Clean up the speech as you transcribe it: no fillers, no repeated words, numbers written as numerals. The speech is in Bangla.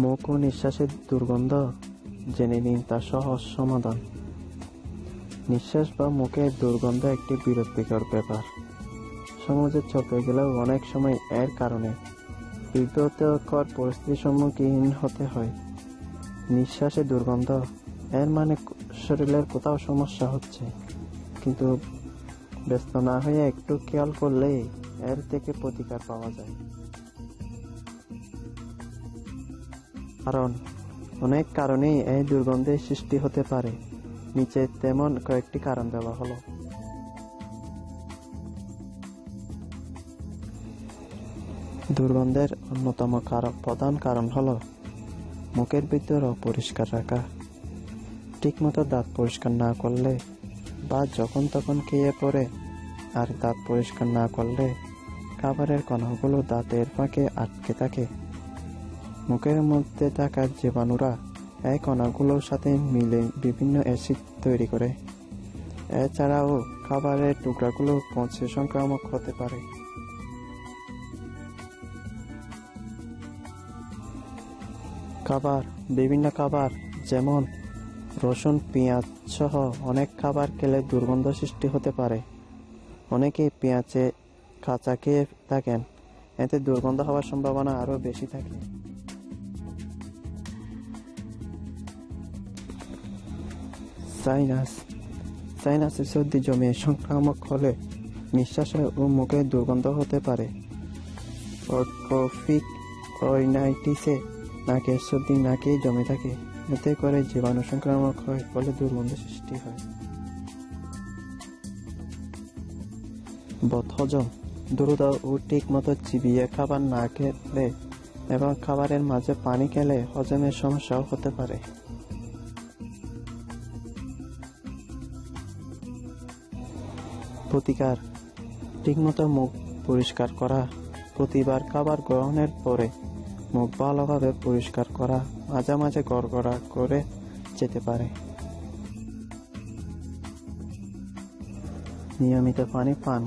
মুখ ও নিঃশ্বাসের দুর্গন্ধ জেনে নিন তার সহজ সমাধান। নিঃশ্বাস বা মুখের দুর্গন্ধ একটি বিরক্তিকর ব্যাপার। সমাজে চলতে গেলেও অনেক সময় এর কারণে বিব্রতকর পরিস্থিতির সম্মুখীন হতে হয়। নিঃশ্বাসের দুর্গন্ধ এর মানে শরীরের কোথাও সমস্যা হচ্ছে, কিন্তু ব্যস্ত না হয়ে একটু খেয়াল করলেই এর থেকে প্রতিকার পাওয়া যায়। কারণ অনেক কারণেই এই দুর্গন্ধের সৃষ্টি হতে পারে। নিচে তেমন কয়েকটি কারণ দেওয়া হলো। দুর্গন্ধের অন্যতম প্রধান কারণ হলো মুখের ভিতর অপরিষ্কার রাখা। ঠিকমতো দাঁত পরিষ্কার না করলে বা যখন তখন খেয়ে পড়ে আর দাঁত পরিষ্কার না করলে খাবারের কণাগুলো দাঁতের ফাঁকে আটকে থাকে। মুখের মধ্যে থাকা জীবাণুরা এই কণাগুলোর সাথে মিলে বিভিন্ন অ্যাসিড তৈরি করে। এছাড়াও খাবারের টুকরাগুলো পচে সংক্রামক হতে পারে। বিভিন্ন খাবার যেমন রসুন, পেঁয়াজ সহ অনেক খাবার খেলে দুর্গন্ধ সৃষ্টি হতে পারে। অনেকেই পেঁয়াজে কাঁচা খেয়ে থাকেন, এতে দুর্গন্ধ হওয়ার সম্ভাবনা আরও বেশি থাকে। সাইনাসে সর্দি জমে সংক্রামক হলে নিঃশ্বাসে ও মুখে দুর্গন্ধ হতে পারে। ট্রপিক রাইনাইটিসে নাকের সর্দি নাকেই জমে থাকে, এতে করে জীবাণু সংক্রামক হয়, ফলে দুর্গন্ধ সৃষ্টি হয়। বদহজম দ্রুত ও ঠিক মতো চিবিয়ে খাবার না খেলে এবং খাবারের মাঝে পানি খেলে হজমের সমস্যাও হতে পারে। প্রতিকার: ঠিকমতো মুখ পরিষ্কার করা, প্রতিবার খাবার গ্রহণের পরে মুখ ভালোভাবে পরিষ্কার করা, মাঝে মাঝে গড়গড়া করে যেতে পারে। নিয়মিত পানি পান